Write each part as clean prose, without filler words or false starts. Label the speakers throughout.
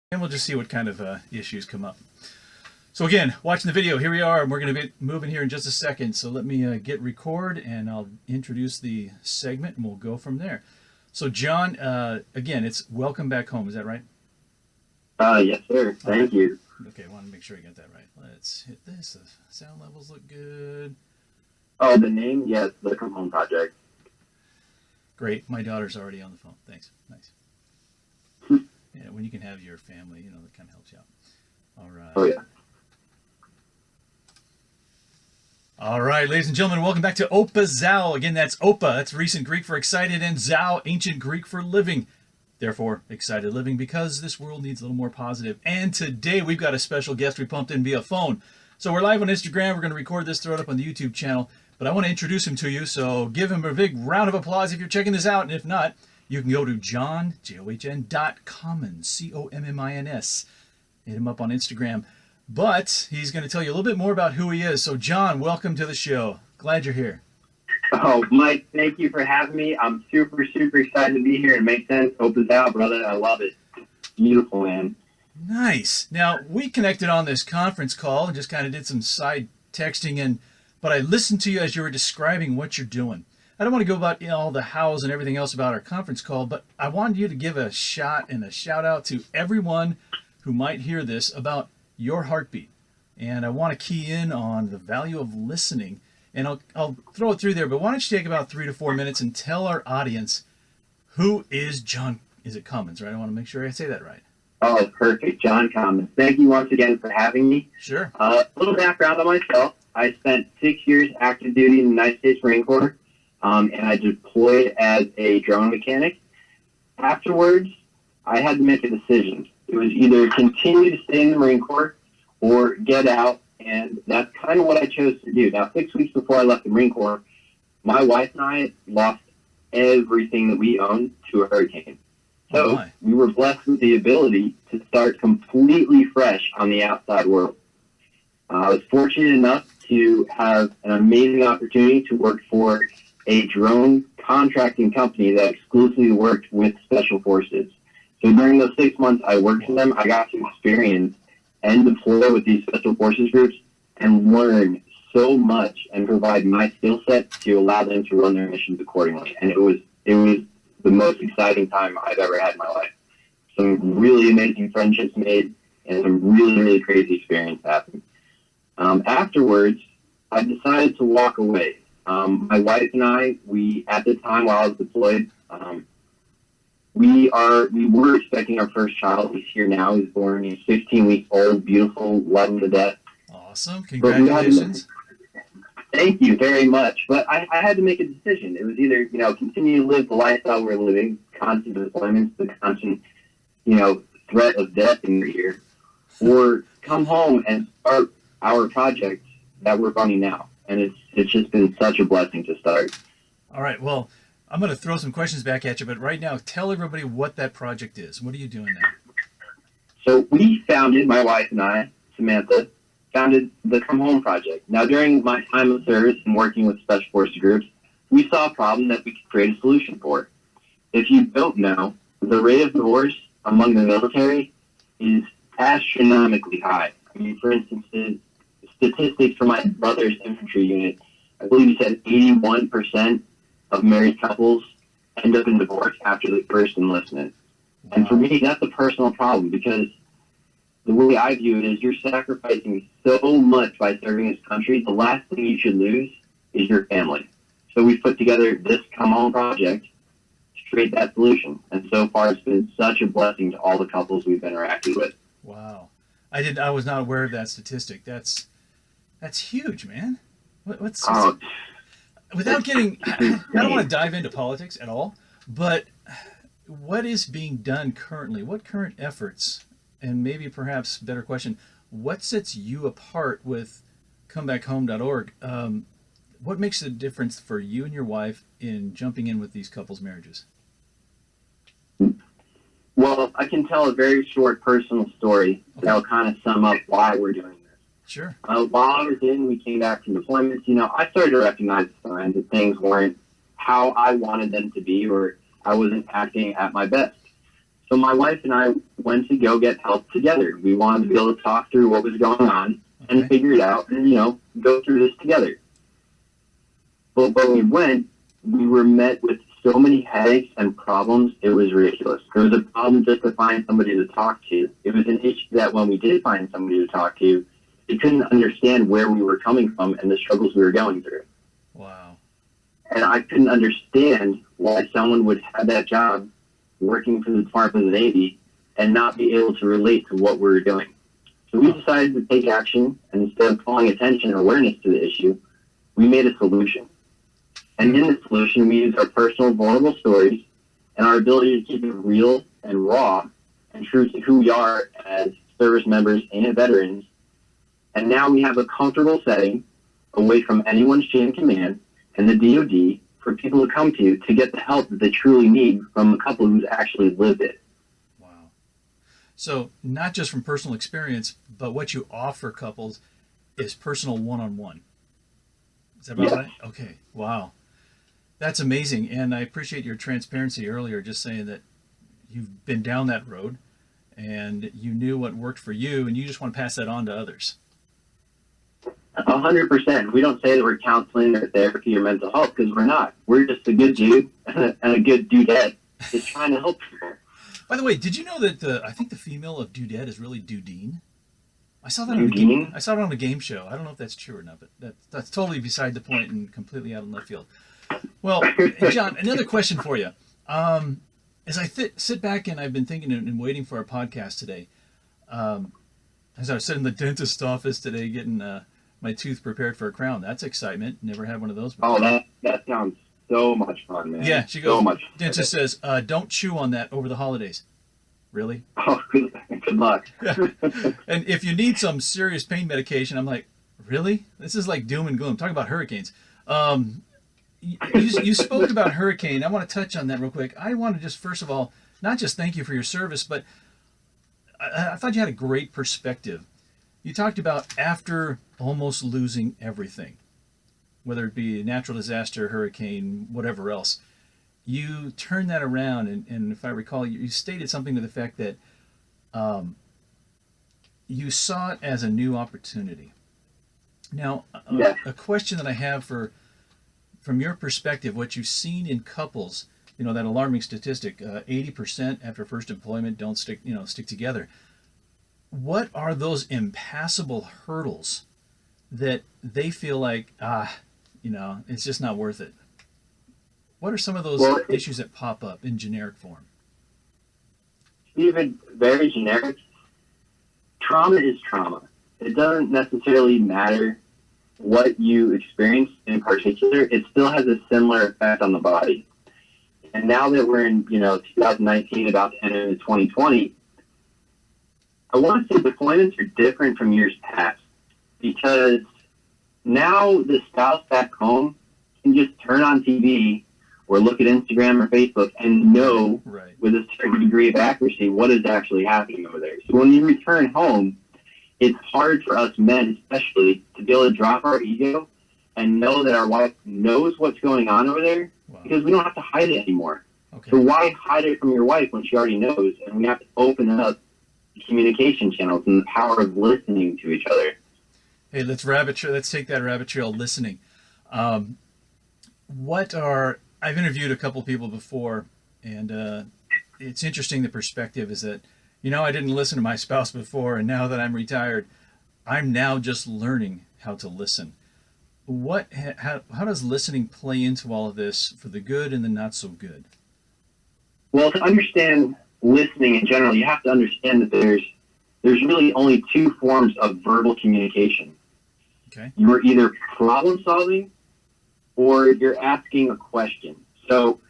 Speaker 1: and we'll just see what kind of issues come up. So again, watching the video, here we are, and we're going to be moving here in just a second. So let me get record, and I'll introduce the segment, and we'll go from there. So John, again, it's welcome back home. Is that right?
Speaker 2: Yes, sir. Thank you.
Speaker 1: Okay, I want to make sure I got that right. Let's hit this. The sound levels look good.
Speaker 2: Oh, the name? Yes, the Come Home Project.
Speaker 1: Great. My daughter's already on the phone. Thanks. Nice. Yeah, when you can have your family, that kind of helps you out. All right.
Speaker 2: Oh, yeah.
Speaker 1: All right, ladies and gentlemen, welcome back to OpaZao. Again, that's Opa, that's recent Greek for excited, and Zao, ancient Greek for living. Therefore, excited living, because this world needs a little more positive. And today we've got a special guest we pumped in via phone. So we're live on Instagram. We're going to record this, throw it up on the YouTube channel. But I want to introduce him to you, so give him a big round of applause if you're checking this out. And if not, you can go to John, John.Commins, Commins. Hit him up on Instagram. But he's going to tell you a little bit more about who he is. So, John, welcome to the show. Glad you're here.
Speaker 2: Oh, Mike, thank you for having me. I'm super, super excited to be here. It makes sense. OpaZao, brother. I love it. Beautiful, man.
Speaker 1: Nice. Now, we connected on this conference call and just kind of did some side texting, but I listened to you as you were describing what you're doing. I don't want to go about all the hows and everything else about our conference call, but I wanted you to give a shot and a shout out to everyone who might hear this about your heartbeat. And I want to key in on the value of listening. And I'll throw it through there, but why don't you take about 3 to 4 minutes and tell our audience, who is John, is it Commins, right? I want to make sure I say that right.
Speaker 2: Oh, perfect. John Commins. Thank you once again for having me.
Speaker 1: Sure.
Speaker 2: A little background on myself. I spent 6 years active duty in the United States Marine Corps, and I deployed as a drone mechanic. Afterwards, I had to make a decision. It was either continue to stay in the Marine Corps or get out, and that's kind of what I chose to do. Now, 6 weeks before I left the Marine Corps, my wife and I lost everything that we owned to a hurricane. So we were blessed with the ability to start completely fresh on the outside world. I was fortunate enough to have an amazing opportunity to work for a drone contracting company that exclusively worked with Special Forces. So during those 6 months I worked for them, I got to experience and deploy with these Special Forces groups and learn so much and provide my skill set to allow them to run their missions accordingly. And it was the most exciting time I've ever had in my life. Some really amazing friendships made and some really, really crazy experience happened. Afterwards, I decided to walk away. My wife and I, at the time while I was deployed, we were expecting our first child. He's here now. He's born. He's 15 weeks old, beautiful, love him to death.
Speaker 1: Awesome. Congratulations.
Speaker 2: Thank you very much. But I had to make a decision. It was either, continue to live the lifestyle we're living, constant deployments, the constant, threat of death in your ear, or come home and start our project that we're running now. And it's just been such a blessing to start.
Speaker 1: All right. Well, I'm going to throw some questions back at you, but right now, tell everybody what that project is. What are you doing now?
Speaker 2: So we founded, my wife and I, Samantha, founded the Come Home Project. Now, during my time of service and working with Special Forces groups, we saw a problem that we could create a solution for. If you don't know, the rate of divorce among the military is astronomically high. I mean, for instance, the statistics for my brother's infantry unit, I believe he said 81% of married couples end up in divorce after the first enlistment. Wow. And for me, that's a personal problem, because the way I view it is you're sacrificing so much by serving this country. The last thing you should lose is your family. So we put together this Come Home Project to create that solution. And so far, it's been such a blessing to all the couples we've interacted with.
Speaker 1: Wow. I was not aware of that statistic. That's huge, man. Without getting, I don't want to dive into politics at all, but what is being done currently? What current efforts, and maybe perhaps better question, what sets you apart with comebackhome.org? What makes the difference for you and your wife in jumping in with these couples' marriages?
Speaker 2: Well, I can tell a very short personal story that will kind of sum up why we're doing this.
Speaker 1: Sure.
Speaker 2: While I was we came back from deployments, I started to recognize signs that things weren't how I wanted them to be, or I wasn't acting at my best. So my wife and I went to go get help together. We wanted to be able to talk through what was going on and figure it out and, go through this together. But when we went, we were met with so many headaches and problems, it was ridiculous. There was a problem just to find somebody to talk to. It was an issue that when we did find somebody to talk to, they couldn't understand where we were coming from and the struggles we were going through.
Speaker 1: Wow.
Speaker 2: And I couldn't understand why someone would have that job working for the Department of the Navy and not be able to relate to what we were doing. So we decided to take action, and instead of calling attention or awareness to the issue, we made a solution. And in the solution, we used our personal vulnerable stories and our ability to keep it real and raw and true to who we are as service members and veterans. And now we have a comfortable setting away from anyone's chain of command and the DOD for people to come to get the help that they truly need from a couple who's actually lived it.
Speaker 1: Wow. So not just from personal experience, but what you offer couples is personal one-on-one. Is that about right? Okay. Wow. That's amazing. And I appreciate your transparency earlier, just saying that you've been down that road and you knew what worked for you and you just want to pass that on to others.
Speaker 2: 100%. We don't say that we're counseling or therapy or mental health because we're not. We're just a good dude and a good dudette just trying to help people.
Speaker 1: By the way, did you know that I think the female of dudette is really dudine? I saw that on a game show. I don't know if that's true or not, but that's totally beside the point and completely out of left field. Well, John, another question for you. As I sit back and I've been thinking and waiting for our podcast today, as I was sitting in the dentist's office today getting my tooth prepared for a crown. That's excitement. Never had one of those before.
Speaker 2: Oh, that sounds so much fun, man.
Speaker 1: Yeah, she goes,
Speaker 2: so much
Speaker 1: dentist says, don't chew on that over the holidays. Really?
Speaker 2: Oh, good luck.
Speaker 1: And if you need some serious pain medication, I'm like, really? This is like doom and gloom. Talking about hurricanes. You spoke about hurricane. I want to touch on that real quick. I want to just, first of all, not just thank you for your service, but I thought you had a great perspective. You talked about after almost losing everything, whether it be a natural disaster, hurricane, whatever else, you turned that around, and if I recall, you stated something to the fact that you saw it as a new opportunity. Now, a question that I have from your perspective, what you've seen in couples, that alarming statistic, 80% after first employment don't stick together. What are those impassable hurdles that they feel like, it's just not worth it? What are some of those issues that pop up in generic form?
Speaker 2: Even very generic. Trauma is trauma. It doesn't necessarily matter what you experience in particular. It still has a similar effect on the body. And now that we're in, 2019, about to enter into 2020, I want to say deployments are different from years past because now the spouse back home can just turn on TV or look at Instagram or Facebook and know with a certain degree of accuracy what is actually happening over there. So when you return home, it's hard for us men especially to be able to drop our ego and know that our wife knows what's going on over there because we don't have to hide it anymore. Okay. So why hide it from your wife when she already knows? And we have to open up communication channels and the power of listening to each other.
Speaker 1: Hey, let's take that rabbit trail, listening. I've interviewed a couple people before, and it's interesting. The perspective is that, I didn't listen to my spouse before, and now that I'm retired, I'm now just learning how to listen. How does listening play into all of this for the good and the not so good?
Speaker 2: Well, to understand listening in general, you have to understand that there's really only two forms of verbal communication.
Speaker 1: Okay.
Speaker 2: You're either problem solving or you're asking a question. So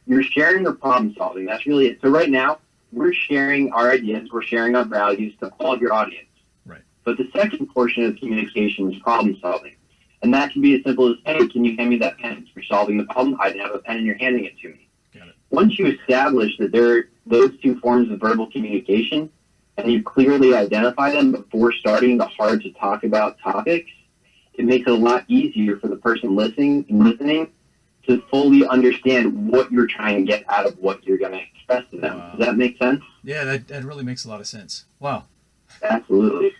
Speaker 2: you're sharing or problem solving. That's really it. So right now, we're sharing our ideas, we're sharing our values to all of your audience.
Speaker 1: Right.
Speaker 2: But the second portion of communication is problem solving. And that can be as simple as, hey, can you hand me that pen? You're solving the problem. I didn't have a pen and you're handing it to me.
Speaker 1: Got it.
Speaker 2: Once you establish that there are those two forms of verbal communication and you clearly identify them before starting the hard to talk about topics, it makes it a lot easier for the person listening to fully understand what you're trying to get out of what you're going to express to them.
Speaker 1: Wow.
Speaker 2: Does that make sense?
Speaker 1: Yeah, that really makes a lot of sense. Wow.
Speaker 2: Absolutely.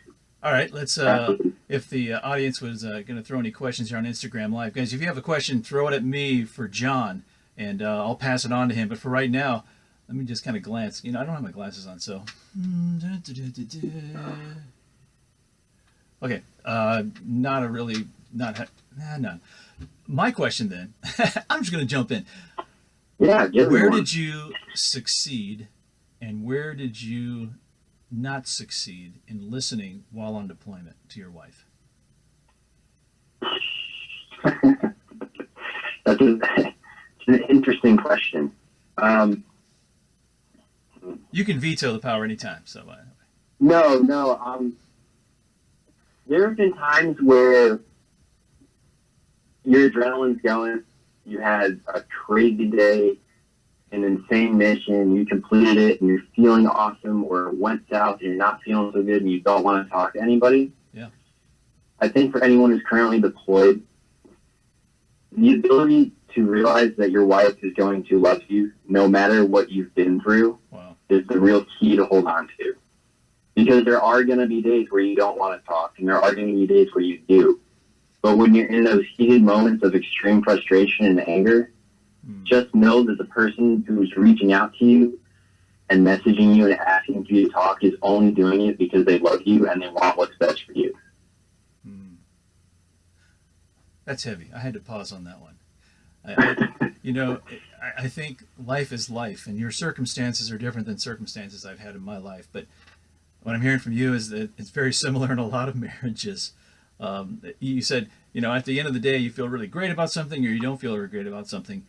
Speaker 1: All right, let's.
Speaker 2: Absolutely.
Speaker 1: If the audience was going to throw any questions here on Instagram Live, guys, if you have a question, throw it at me for John, and I'll pass it on to him. But for right now, let me just kind of glance. I don't have my glasses on, so. Okay, not a really none. My question then, I'm just going to jump in.
Speaker 2: Yeah.
Speaker 1: Where did you succeed, and where did you not succeed in listening while on deployment to your wife?
Speaker 2: That's an interesting question.
Speaker 1: You can veto the power anytime. So.
Speaker 2: No. There have been times where your adrenaline's going. You had a crazy day, an insane mission. You completed it, and you're feeling awesome. Or it went south, and you're not feeling so good, and you don't want to talk to anybody.
Speaker 1: Yeah.
Speaker 2: I think for anyone who's currently deployed, the ability to realize that your wife is going to love you no matter what you've been through is the real key to hold on to. Because there are going to be days where you don't want to talk, and there are going to be days where you do. But when you're in those heated moments of extreme frustration and anger, just know that the person who's reaching out to you and messaging you and asking you to talk is only doing it because they love you and they want what's best for you.
Speaker 1: That's heavy. I had to pause on that one. I think life is life, and your circumstances are different than circumstances I've had in my life. But what I'm hearing from you is that it's very similar in a lot of marriages. You said, at the end of the day, you feel really great about something or you don't feel really great about something.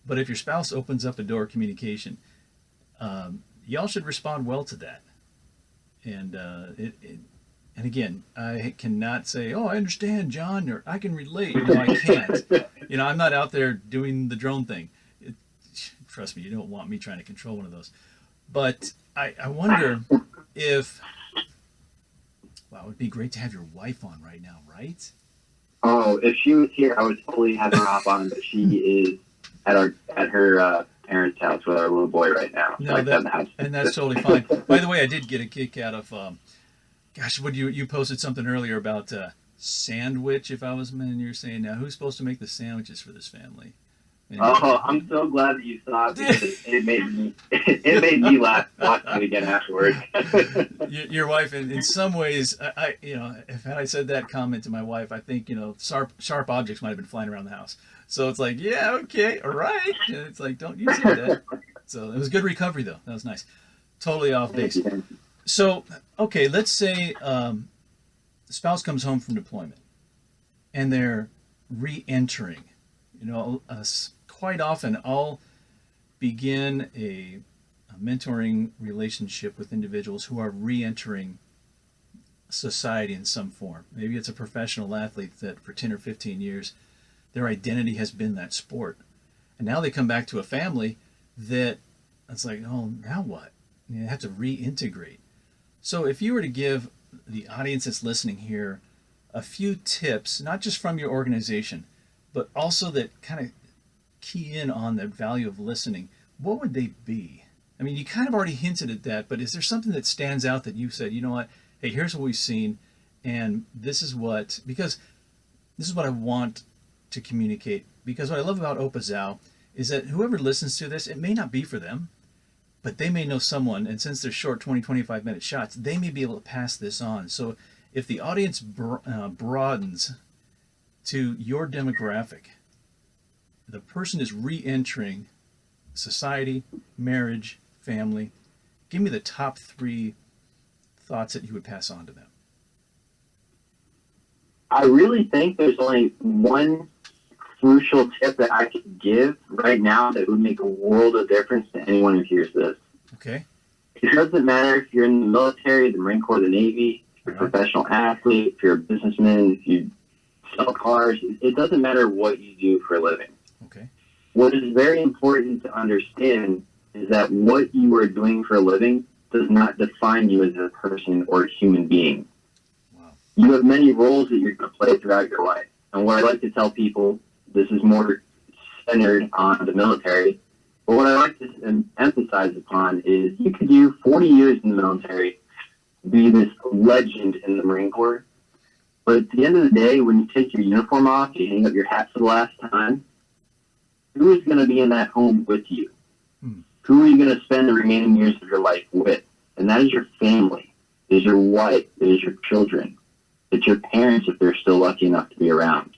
Speaker 1: But if your spouse opens up a door of communication, y'all should respond well to that. And and again, I cannot say, "Oh, I understand, John," or "I can relate." I can't. I'm not out there doing the drone thing. Trust me, you don't want me trying to control one of those. But I wonder if, wow, it would be great to have your wife on right now, right?
Speaker 2: Oh, if she was here, I would totally have her hop on, but she is at her parents' house with our little boy right now.
Speaker 1: No, and that's totally fine. By the way, I did get a kick out of, what you posted something earlier about sandwich. If I was man, you're saying now who's supposed to make the sandwiches for this family? And,
Speaker 2: I'm so glad that you saw it because it made me laugh watching it again afterwards.
Speaker 1: Your wife, in some ways, if I said that comment to my wife, I think sharp objects might have been flying around the house. So it's like, yeah, okay, all right. And it's like, don't you say that. So it was good recovery though. That was nice. Totally off base. So okay, let's say the spouse comes home from deployment and they're re-entering. Quite often I'll begin a mentoring relationship with individuals who are re-entering society in some form. Maybe it's a professional athlete that for 10 or 15 years their identity has been that sport, and now they come back to a family that it's like, oh, now what? They have to reintegrate. So if you were to give the audience that's listening here a few tips, not just from your organization, but also that kind of key in on the value of listening, what would they be? I mean, you kind of already hinted at that, but is there something that stands out that you said, you know what, hey, here's what we've seen, and because this is what I want to communicate. Because what I love about OpaZao is that whoever listens to this, it may not be for them, but they may know someone, and since they're short 20, 25-minute shots, they may be able to pass this on. So if the audience broadens to your demographic, the person is re-entering society, marriage, family, give me the top 3 thoughts that you would pass on to them.
Speaker 2: I really think there's only one crucial tip that I could give right now that would make a world of difference to anyone who hears this.
Speaker 1: Okay.
Speaker 2: It doesn't matter if you're in the military, the Marine Corps, the Navy, if you're a professional athlete, if you're a businessman, if you sell cars. It doesn't matter what you do for a living.
Speaker 1: Okay.
Speaker 2: What is very important to understand is that what you are doing for a living does not define you as a person or a human being.
Speaker 1: Wow.
Speaker 2: You have many roles that you're going to play throughout your life. And what I like to tell people, this is more centered on the military. But what I like to emphasize upon is you could do 40 years in the military, be this legend in the Marine Corps. But at the end of the day, when you take your uniform off, you hang up your hat for the last time, who is going to be in that home with you? Who are you going to spend the remaining years of your life with? And that is your family. It is your wife. It is your children. It's your parents if they're still lucky enough to be around.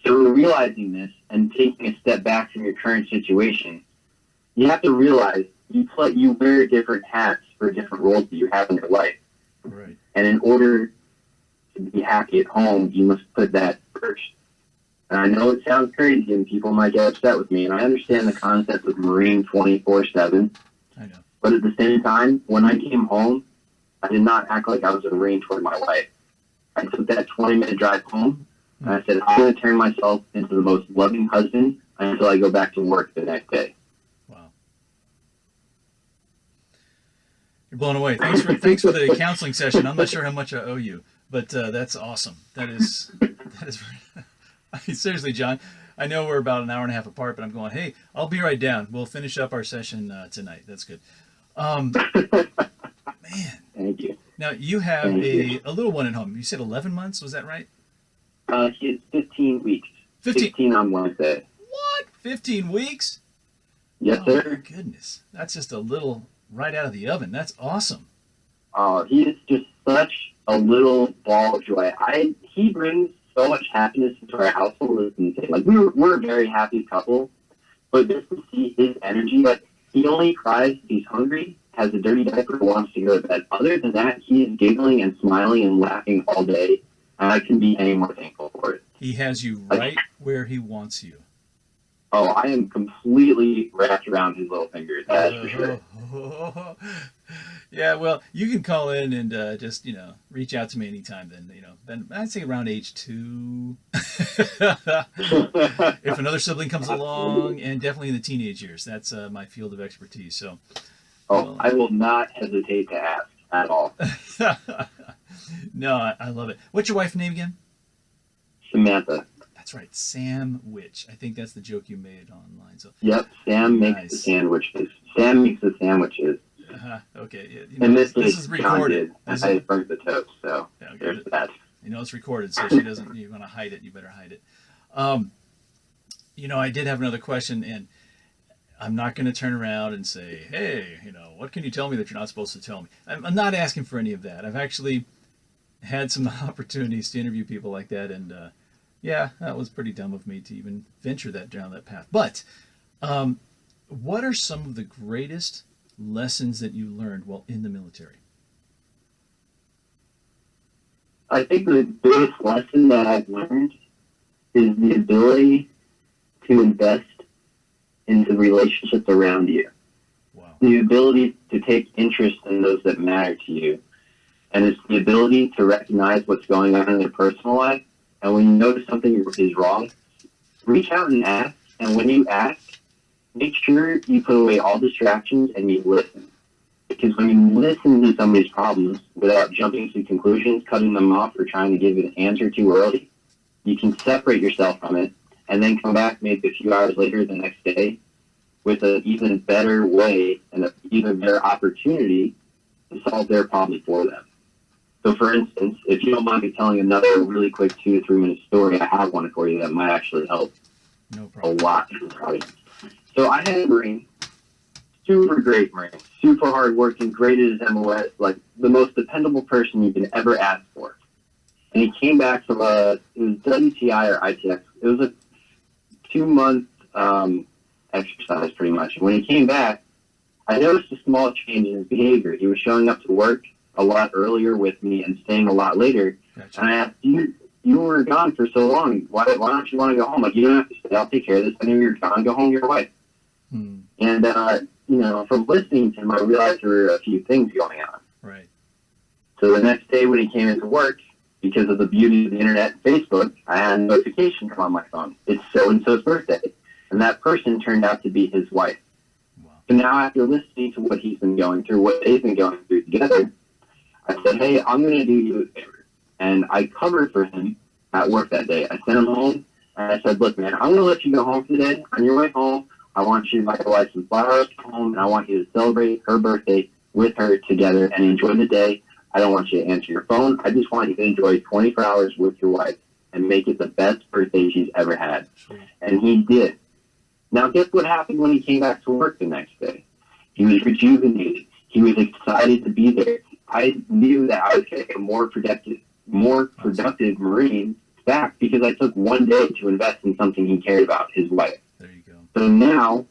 Speaker 2: So realizing this and taking a step back from your current situation, you have to realize you wear different hats for different roles that you have in your life.
Speaker 1: Right.
Speaker 2: And in order to be happy at home, you must put that first. And I know it sounds crazy and people might get upset with me, and I understand the concept of Marine 24/7.
Speaker 1: I know.
Speaker 2: But at the same time, when I came home, I did not act like I was a Marine toward my wife. I took that 20-minute drive home, and I said, I'm going to turn myself into the most loving husband until I go back to work the next day.
Speaker 1: Wow. You're blown away. Thanks for the counseling session. I'm not sure how much I owe you, but that's awesome. That is I mean, seriously, John, I know we're about an hour and a half apart, but I'm going, hey, I'll be right down. We'll finish up our session tonight. That's good. Man.
Speaker 2: Thank you.
Speaker 1: Now, you have a little one at home. You said 11 months. Was that right?
Speaker 2: He's 15 weeks.
Speaker 1: 15
Speaker 2: on Wednesday.
Speaker 1: What? 15 weeks?
Speaker 2: Yes,
Speaker 1: Oh,
Speaker 2: sir.
Speaker 1: my goodness. That's just a little right out of the oven. That's awesome.
Speaker 2: Oh, he is just such a little ball of joy. He brings so much happiness into our household. It's insane. Like, we're a very happy couple, but just to see his energy, like, he only cries if he's hungry, has a dirty diaper, wants to go to bed. Other than that, he is giggling and smiling and laughing all day, and I couldn't be any more thankful for it.
Speaker 1: He has you right where he wants you.
Speaker 2: Oh, I am completely wrapped around his little finger. That's for sure.
Speaker 1: Yeah, well, you can call in and just, reach out to me anytime then, then I'd say around age 2. If another sibling comes along, and definitely in the teenage years. That's my field of expertise. So,
Speaker 2: I will not hesitate to ask at all.
Speaker 1: No, I love it. What's your wife's name again?
Speaker 2: Samantha.
Speaker 1: That's right, Sandwich. I think that's the joke you made online. So.
Speaker 2: Yep, Sam makes the sandwiches. Sam makes the sandwiches.
Speaker 1: Okay. Yeah,
Speaker 2: and this
Speaker 1: is recorded.
Speaker 2: I burnt the toast, so
Speaker 1: yeah,
Speaker 2: there's that.
Speaker 1: It's recorded, so she doesn't. You want to hide it, you better hide it. I did have another question, and I'm not going to turn around and say, hey, what can you tell me that you're not supposed to tell me? I'm not asking for any of that. I've actually had some opportunities to interview people like that, and yeah, that was pretty dumb of me to even venture down that path. But what are some of the greatest lessons that you learned while in the military?
Speaker 2: I think the biggest lesson that I've learned is the ability to invest into relationships around you.
Speaker 1: Wow.
Speaker 2: The ability to take interest in those that matter to you. And it's the ability to recognize what's going on in their personal life. And when you notice something is wrong, reach out and ask. And when you ask, make sure you put away all distractions and you listen. Because when you listen to somebody's problems without jumping to conclusions, cutting them off, or trying to give an answer too early, you can separate yourself from it and then come back maybe a few hours later the next day with an even better way and an even better opportunity to solve their problem for them. So, for instance, if you don't mind me telling another really quick 2 to 3 minute story, I have one for you that might actually help
Speaker 1: No problem.
Speaker 2: a lot. So I had a Marine, super great Marine, super hardworking, great at his MOS, like the most dependable person you can ever ask for. And he came back from it was WTI or ITX. It was a 2-month exercise pretty much. And when he came back, I noticed a small change in his behavior. He was showing up to work a lot earlier with me and staying a lot later.
Speaker 1: Gotcha.
Speaker 2: And I asked, you were gone for so long. Why don't you want to go home? Like, you don't have to stay. I'll take care of this. I know you're gone. Go home to your wife. And, from listening to him, I realized there were a few things going on.
Speaker 1: Right.
Speaker 2: So the next day when he came into work, because of the beauty of the internet and Facebook, I had a notification come on my phone. It's so-and-so's birthday. And that person turned out to be his wife.
Speaker 1: Wow.
Speaker 2: So now after listening to what he's been going through, what they've been going through together, I said, hey, I'm going to do you a favor. And I covered for him at work that day. I sent him home, And I said, look, man, I'm going to let you go home today. On your way home, I want you to buy your wife some flowers home, and I want you to celebrate her birthday with her together and enjoy the day. I don't want you to answer your phone. I just want you to enjoy 24 hours with your wife and make it the best birthday she's ever had. And he did. Now, guess what happened when he came back to work the next day? He was rejuvenated. He was excited to be there. I knew that I was going to get a more productive Marine back because I took one day to invest in something he cared about, his wife.
Speaker 1: There you go.
Speaker 2: So now,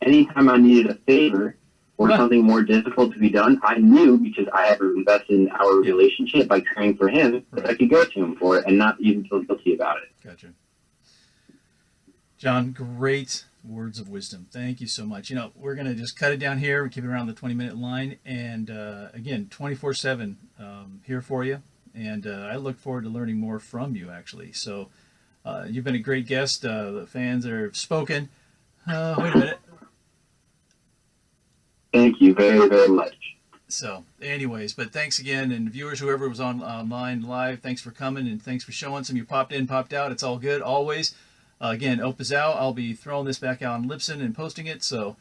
Speaker 2: anytime I needed a favor or something more difficult to be done, I knew, because I had invested in our relationship by caring for him, that I could go to him for it and not even feel guilty about it.
Speaker 1: Gotcha. John, great words of wisdom. Thank you so much. You know, we're going to just cut it down here. We keep it around the 20-minute line. And again, 24/7 here for you. And I look forward to learning more from you, actually. So you've been a great guest. The fans have spoken. Wait a minute.
Speaker 2: Thank you very, very much.
Speaker 1: So anyways, but thanks again. And viewers, whoever was online live, thanks for coming and thanks for showing some. You popped in, popped out. It's all good, always. Again, OpaZao, I'll be throwing this back out on Libsyn and posting it. So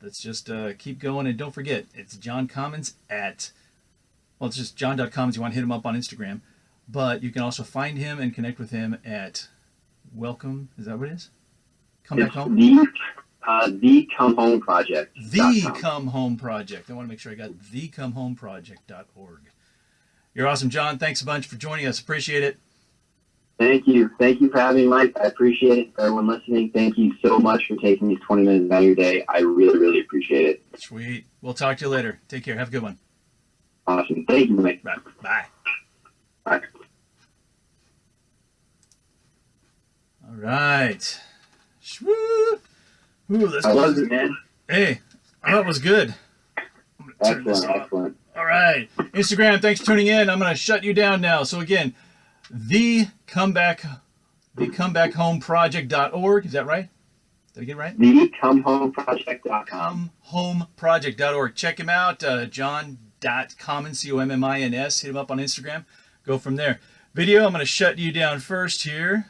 Speaker 1: let's just keep going. And don't forget, it's John Commins at, well, it's just john.commins. You want to hit him up on Instagram. But you can also find him and connect with him at Welcome. Is that what it is? Come Back Home?
Speaker 2: The Come Home Project.
Speaker 1: The Come Home Project. I want to make sure I got thecomehomeproject.org. You're awesome, John. Thanks a bunch for joining us. Appreciate it.
Speaker 2: Thank you. Thank you for having me, Mike. I appreciate it. For everyone listening, thank you so much for taking these 20 minutes out of your day. I really, really appreciate it.
Speaker 1: Sweet. We'll talk to you later. Take care. Have a good one.
Speaker 2: Awesome. Thank you, Mike.
Speaker 1: Bye. Bye.
Speaker 2: Bye.
Speaker 1: All right. Shwoo. Ooh, let's
Speaker 2: How was it, man?
Speaker 1: Hey, I thought it was good. I'm gonna turn this off.
Speaker 2: Excellent.
Speaker 1: All right. Instagram, thanks for tuning in. I'm going to shut you down now. So again, thecomebackhomeproject.org. Is that right? Did I get it right?
Speaker 2: TheComeHomeProject.com.
Speaker 1: Homeproject.org. Check him out. John.Commins, Commins. Hit him up on Instagram. Go from there. Video, I'm going to shut you down first here.